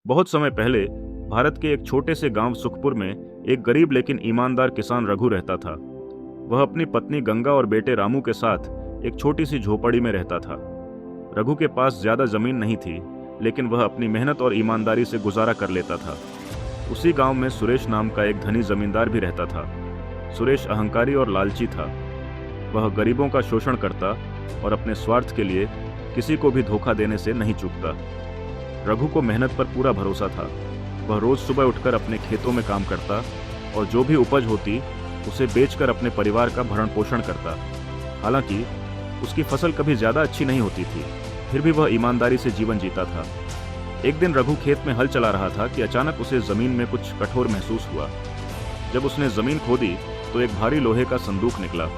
बहुत समय पहले भारत के एक छोटे से गांव सुखपुर में एक गरीब लेकिन ईमानदार किसान रघु रहता था। वह अपनी पत्नी गंगा और बेटे रामू के साथ एक छोटी सी झोपड़ी में रहता था। रघु के पास ज्यादा जमीन नहीं थी, लेकिन वह अपनी मेहनत और ईमानदारी से गुजारा कर लेता था। उसी गांव में सुरेश नाम का एक धनी जमींदार भी रहता था। सुरेश अहंकारी और लालची था। वह गरीबों का शोषण करता और अपने स्वार्थ के लिए किसी को भी धोखा देने से नहीं चूकता। रघु को मेहनत पर पूरा भरोसा था। वह रोज सुबह उठकर अपने खेतों में काम करता और जो भी उपज होती उसे बेचकर अपने परिवार का भरण पोषण करता। हालांकि उसकी फसल कभी ज्यादा अच्छी नहीं होती थी, फिर भी वह ईमानदारी से जीवन जीता था। एक दिन रघु खेत में हल चला रहा था कि अचानक उसे जमीन में कुछ कठोर महसूस हुआ। जब उसने जमीन खोदी तो एक भारी लोहे का संदूक निकला।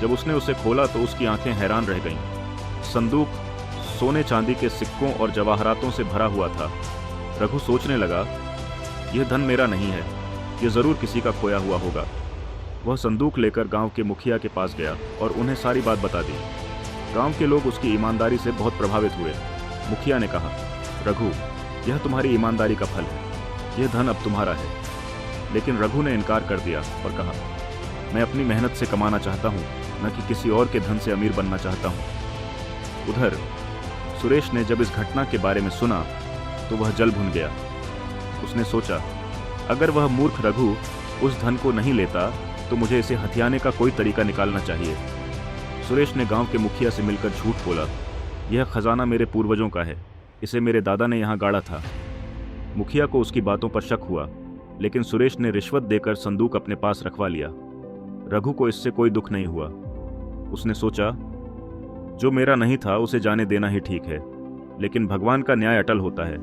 जब उसने उसे खोला तो उसकी आंखें हैरान रह गईं। संदूक सोने चांदी के सिक्कों और जवाहरातों से भरा हुआ था। रघु सोचने लगा, यह धन मेरा नहीं है, यह जरूर किसी का खोया हुआ होगा। वह संदूक लेकर गांव के मुखिया के पास गया और उन्हें सारी बात बता दी। गांव के लोग उसकी ईमानदारी से बहुत प्रभावित हुए। मुखिया ने कहा, रघु, यह तुम्हारी ईमानदारी का फल है, यह धन अब तुम्हारा है। लेकिन रघु ने इनकार कर दिया और कहा, मैं अपनी मेहनत से कमाना चाहता हूँ, न कि किसी और के धन से अमीर बनना चाहता हूँ। उधर सुरेश ने जब इस घटना के बारे में सुना तो वह जल भुन गया। उसने सोचा, अगर वह मूर्ख रघु उस धन को नहीं लेता तो मुझे इसे हथियाने का कोई तरीका निकालना चाहिए। सुरेश ने गांव के मुखिया से मिलकर झूठ बोला, यह खजाना मेरे पूर्वजों का है, इसे मेरे दादा ने यहाँ गाड़ा था। मुखिया को उसकी बातों पर शक हुआ, लेकिन सुरेश ने रिश्वत देकर संदूक अपने पास रखवा लिया। रघु को इससे कोई दुख नहीं हुआ। उसने सोचा, जो मेरा नहीं था उसे जाने देना ही ठीक है, लेकिन भगवान का न्याय अटल होता है।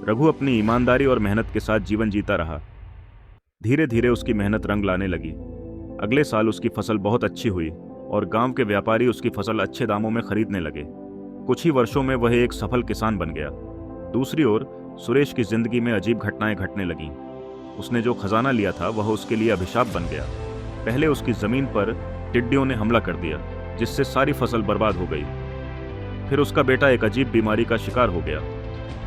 रघु अपनी ईमानदारी और मेहनत के साथ जीवन जीता रहा। धीरे धीरे उसकी मेहनत रंग लाने लगी। अगले साल उसकी फसल बहुत अच्छी हुई और गांव के व्यापारी उसकी फसल अच्छे दामों में खरीदने लगे। कुछ ही वर्षों में वह एक सफल किसान बन गया। दूसरी ओर सुरेश की जिंदगी में अजीब घटनाएं घटने लगीं। उसने जो खजाना लिया था वह उसके लिए अभिशाप बन गया। पहले उसकी जमीन पर टिड्डियों ने हमला कर दिया, जिससे सारी फसल बर्बाद हो गई। फिर उसका बेटा एक अजीब बीमारी का शिकार हो गया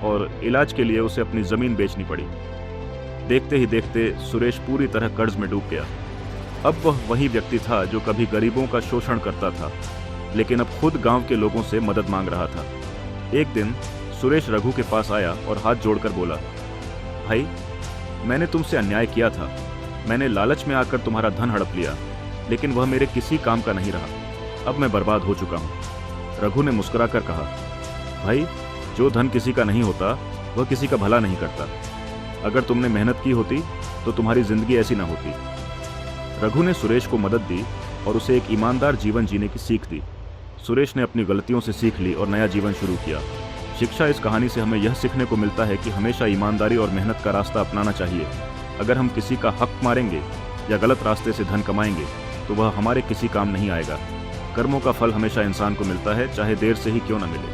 और इलाज के लिए उसे अपनी जमीन बेचनी पड़ी। देखते ही देखते सुरेश पूरी तरह कर्ज में डूब गया। अब वह वही व्यक्ति था जो कभी गरीबों का शोषण करता था, लेकिन अब खुद गांव के लोगों से मदद मांग रहा था। एक दिन सुरेश रघु के पास आया और हाथ जोड़कर बोला, भाई, मैंने तुमसे अन्याय किया था। मैंने लालच में आकर तुम्हारा धन हड़प लिया, लेकिन वह मेरे किसी काम का नहीं रहा। अब मैं बर्बाद हो चुका हूँ। रघु ने मुस्कुराकर कहा, भाई, जो धन किसी का नहीं होता वह किसी का भला नहीं करता। अगर तुमने मेहनत की होती तो तुम्हारी जिंदगी ऐसी ना होती। रघु ने सुरेश को मदद दी और उसे एक ईमानदार जीवन जीने की सीख दी। सुरेश ने अपनी गलतियों से सीख ली और नया जीवन शुरू किया। शिक्षा इस कहानी से हमें यह सीखने को मिलता है कि हमेशा ईमानदारी और मेहनत का रास्ता अपनाना चाहिए। अगर हम किसी का हक मारेंगे या गलत रास्ते से धन कमाएंगे तो वह हमारे किसी काम नहीं आएगा। कर्मों का फल हमेशा इंसान को मिलता है, चाहे देर से ही क्यों न मिले।